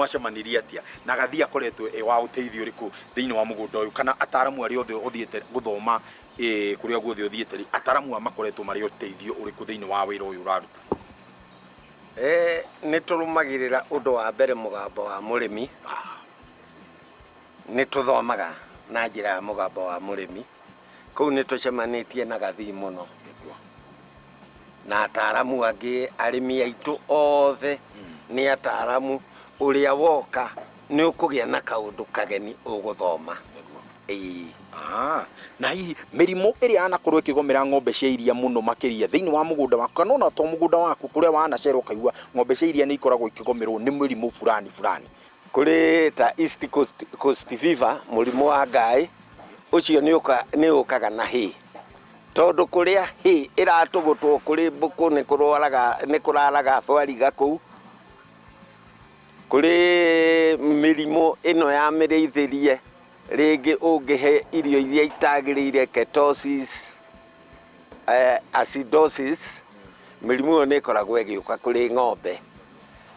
mwacemanirie atia na gathia koretwo wa uteithio riku thiini wa mugunda uyu kana ataramu ari othe uthiete guthoma kuria guothe uthiete ataramu makoretwo mari uteithio uriku thiini wa wira uyu uraruta? Niturumagirira undu wa mbere mugambo wa mũrĩmi. Nituthomaga na njira ya mugambo wa mũrĩmi. Kuu nitucemanitie na gathii muno na ataramu angi arimi aitu othe ni ataramu uria woka ni ukugia na kaundu kageni uguthoma. Na hihi mirimu iria anakorwo ikigomera ng'ombe cia iria muno makiria thiini wa mugunda waku kana ona to mugunda waku kuria wanacerwo kaigua ng'ombe cia iria ni ikoragwo ikigomerwo ni mirimu fulani kuri ta East Coast Fever murimu wa ngai ucio ni ukaga na hii tondu kuria hii iratugutwo kuri mbuku ni kuraraga thwariga kuu kuri mirimu ino ya mireithirie ringi ungihe irio iria itagirire ketosis acidosis mirimu ni koragwo igiuka kuri ng'ombe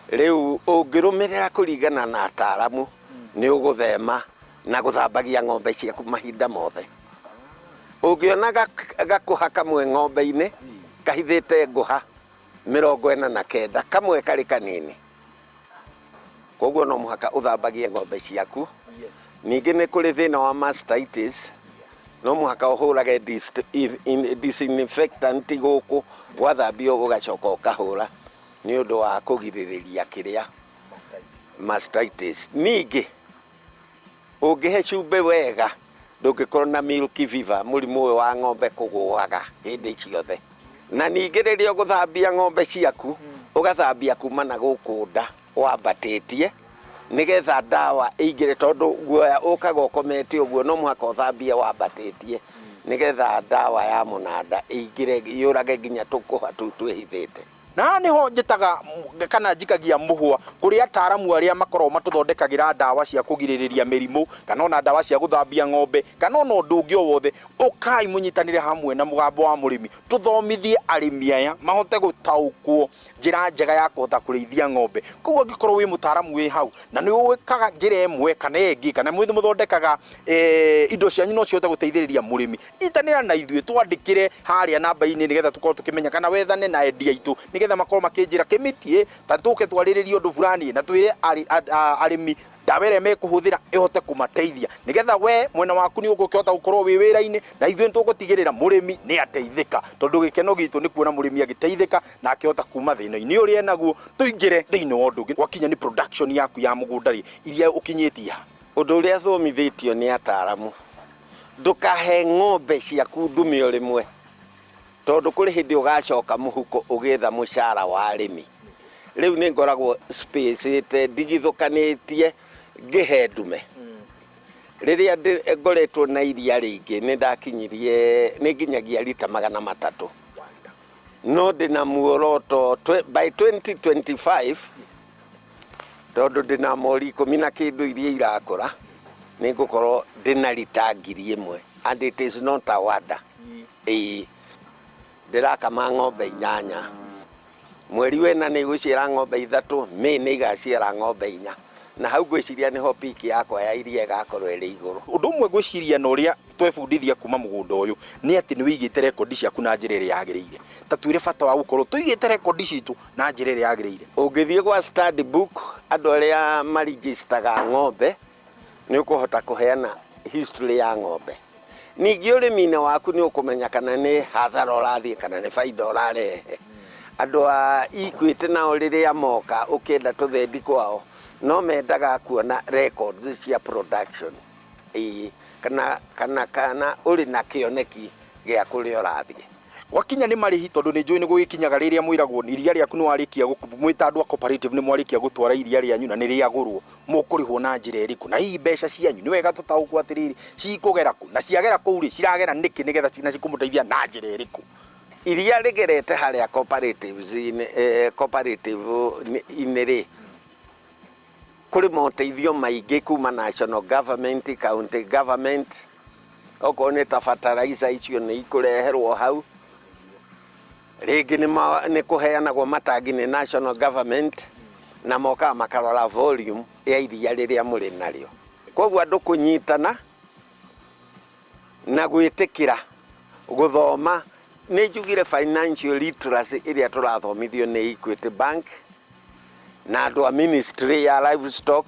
riu ungirumirira kuringana na ataramu ni uguthema na guthambagia ng'ombe ciaku mahinda mothe. Ungiona gakuha kamwe ng'ombe-ini kahithite nguha 49 kamwe kari kanini, koguo no muhaka uthambagie ng'ombe ciaku. Ningi ni kuri thina wa mastitis no muhaka uhurage disinfectant guku wathambio ugacoka ukahura ni undu wa kugiririria kiria mastitis. Ningi ungihe cumbe wega ndungikorwo na milky fever murimu wa ng'ombe kuguaga hindi ciothe. Na ningi riria uguthambia ng'ombe ciaku ugathambia kuma na guku nda wambatitie nigetha dawa ingire tondu guoya ukaga ukomete uguo no muhaka uthambia wambatitie nigetha dawa ya munanda ingire yurage nginya tukuha twihithite. Na niho njitaga kana njikagia muhwa kuri ataramu aria makorwo matuthondekagira dawa cia kugiririria mirimu kana ona dawa cia guthambia ng'ombe kana ona undu ungi o wothe ukai munyitanire hamwe na mugambo wa mũrĩmi tuthomithie arimi aya mahote gutaukwo njira njega ya kuhota kurithia ng'ombe. Koguo ngikorwo wi mutaramu wi hau na ni wikaga njira imwe kana ingi kana mwithi muthondekaga indo cianyu no cihote guteithiriria mũrĩmi itanira na ithuĩ twandikire haria namba-ini nigetha tukorwo tukimenya kana wethane na endia itu nigetha makorwo makinjira kimitie ta tuke twariririe undu fulani na twire arimi dawa ĩrĩa mekuhuthira ihote kumateithia nigetha we mwena waku ni ugukihota gukorwo wi wira-ini na ithuĩ tugutigirira mũrĩmi ni ateithika tondu gikeno gitu ni kuona mũrĩmi agiteithika na akihota kuma thina-ini uria naguo. Tuingire thiini wa undu ungi wakinya ni production yaku ya mugundari iria ukinyitie undu uria thomithitio ni ataramu ndukahe ng'ombe ciaku ndume o rimwe tondu kuri hindi ugacoka muhuko ugitha mucara wa arimi. Riu ni ngoragwo spacete ndigithukanitie ngihe ndume riria ngoretwo na iria ringi ni ndakinyirie ni nginyagia lita 300 no ndina muoroto by 2025 tondu ndina mori 10 na kindu iria irakura ni ngukorwo ndina lita 1,000 and it is not a wonder. Ndirakama ng'ombe 8 mweri wena ni guciara ng'ombe 3 Mei ni igaciara ng'ombe 4 na hau gwiciria niho piki yakwa ya iria igakorwo iri iguru. Undu umwe gwiciria na uria twebundithia kuma mugunda uyu ni ati ni wigite rekondi ciaku na njira iria yagirire ta twire bata wa gukorwo tuigite rekondi citu na njira iria yagirire. Ungithie kwa study book andu aria marigistaga ng'ombe ni ukuhota kuheana history ya ng'ombe. Ningi urimi-ini waku ni ukumenya kana ni hathara urathie kana ni faida urarehe. Andu a ikwite nao riria moka ukenda tuthendi kwao no mendaga kuona records cia production kana uri na kioneki gia kuria urathie. Wakinya ni marihi tondu ni njui ni gugikinyaga riria mwiragwo ni iria riaku ni warikia mwita andu a cooperative ni mwarikia gutwara iria rianyu na ni riagurwo mukurihwo na njira iriku na hii mbeca cianyu ni wega tutaukwo atiriri cikugera ku na ciagera ku ri ciragera niki nigetha cina cikumuteithia na njira iriku. Iria rigerete haria cooperatives cooperative inere kuri moteithio maingi kuma national government county government oko ni ta fertilizer icio ni ikureherwo hau ringi ni kuheanagwo matangi ni national government na moka makarora volume ya iria rĩrĩa mũrĩ narĩo. Koguo andũ kũnyitana na gwĩtĩkĩra gũthoma. Nĩ njugire financial literacy ĩrĩa tũrathomithio nĩ Equity Bank na andũ a ministry ya livestock,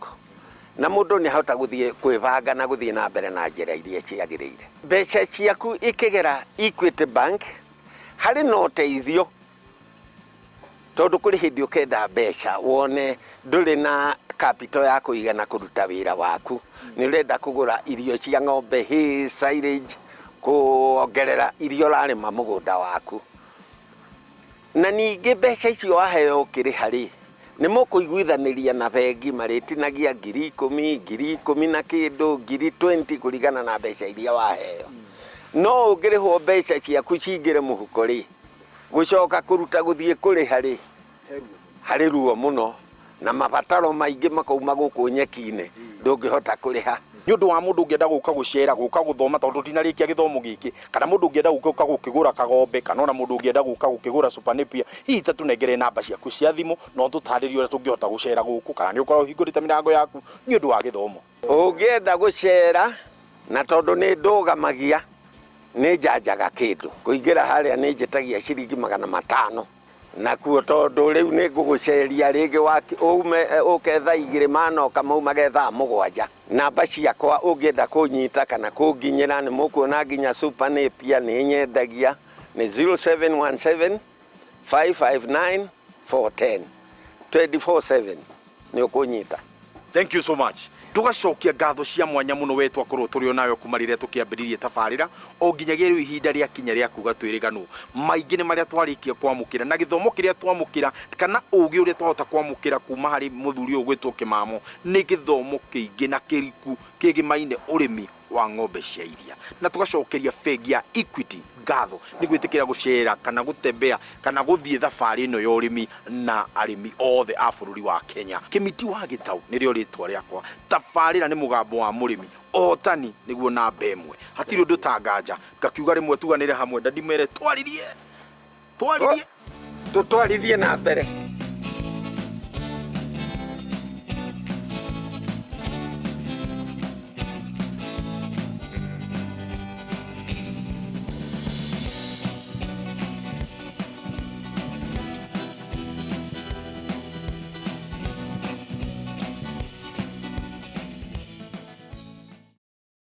na mũndũ nĩ ahota gũthiĩ kwĩbanga na gũthiĩ na mbere na njĩra iria ciagĩrĩire. Mbeca ciaku ikĩgera Equity Bank harĩ na ũteithio, tondũ kũrĩ hĩndĩ ũkenda mbeca wone ndũrĩ na capital ya kũigana kũruta wĩra waku, nĩ ũrenda kũgũra irio cia ng'ombe, hay, silage, kuongerera irio rarĩma mũgũnda waku. Na ningĩ mbeca icio waheo ũkĩrĩha rĩ, nĩ mũkũiguithanĩria na bengi marĩtinagia 10,000, 10,000 na kĩndũ, 20,000 kũringana na mbeca iria waheo. No ũngĩrĩhwo mbeca ciaku cingĩre mũhuko rĩ, gũcoka kũruta gũthiĩ kũrĩha rĩ, harĩ ruo mũno na mabataro maingĩ makauma gũkũ nyeki-inĩ, ndũngĩhota kũrĩha. Nĩ ũndũ wa mũndũ ũngĩenda gũka gũcera, gũka gũthoma, tondũ tinarĩkia gĩthomo gĩkĩ, kana mũndũ ũngĩenda gũka gũkĩgũra kagombe, kana ona mũndũ ũngĩenda gũka gũkĩgũra super napier, hihi ta tũnengere namba ciaku cia thimũ, no tũtarĩrie ũrĩa tũngĩhota gũcera gũkũ, kana nĩ ũkorwo ũhingũrĩte mĩrango yaku nĩ ũndũ wa gĩthomo. Ũngĩenda gũcera na tondũ nĩ ndũgamagia, nĩ njanjaga kĩndũ, kũingĩra harĩa nĩ njĩtagia ciringi 500. Nakuo tondũ rĩu nĩ ngũgũceria rĩngĩ ume ũketha 2 manoka maumage thaa 7. Namba ciakwa ũngĩenda kũnyita kana kũnginyĩra, nĩ mũkuona nginya super napier nĩ nyendagia, nĩ 0717 559 410 24/7 nĩ ũkũnyita. Thank you so much. Tugacokia ngatho cia mwanya muno we twakorwo tũrĩ nayo kuma rĩrĩa tũkĩambĩrĩrie tabarĩra o nginyagia rĩu ihinda rĩa kinya rĩa kuga twĩrĩganũ. Maingĩ nĩ marĩa twarĩkia kwamũkĩra na gĩthomo kĩrĩa twamũkĩra kana ũgĩ ũrĩa twahota kwamũkĩra kuma harĩ mũthuri ũyũ gwĩtwo Kĩmamo nĩ gĩthomo kĩingĩ na kĩriku kĩgĩmaine ũrĩmi wa ng'ombe cia iria. Na tugacokeria bengi ya Equity ngatho nĩ gwĩtĩkĩra gũcera kana gũtembea kana gũthiĩ thabarĩ ĩno ya ũrĩmi na arĩmi othe a bũrũri wa Kenya. Kĩmiti wa Gĩtaũ nĩrĩo rĩtwa rĩakwa. Tabarĩra nĩ mũgambo wa mũrĩmi, ũhotani nĩguo namba ĩmwe. Hatirĩ ũndũ ta nganja, ngakiuga rĩmwe tuganĩre hamwe, ndandimere twaririe tutwarithie na mbere.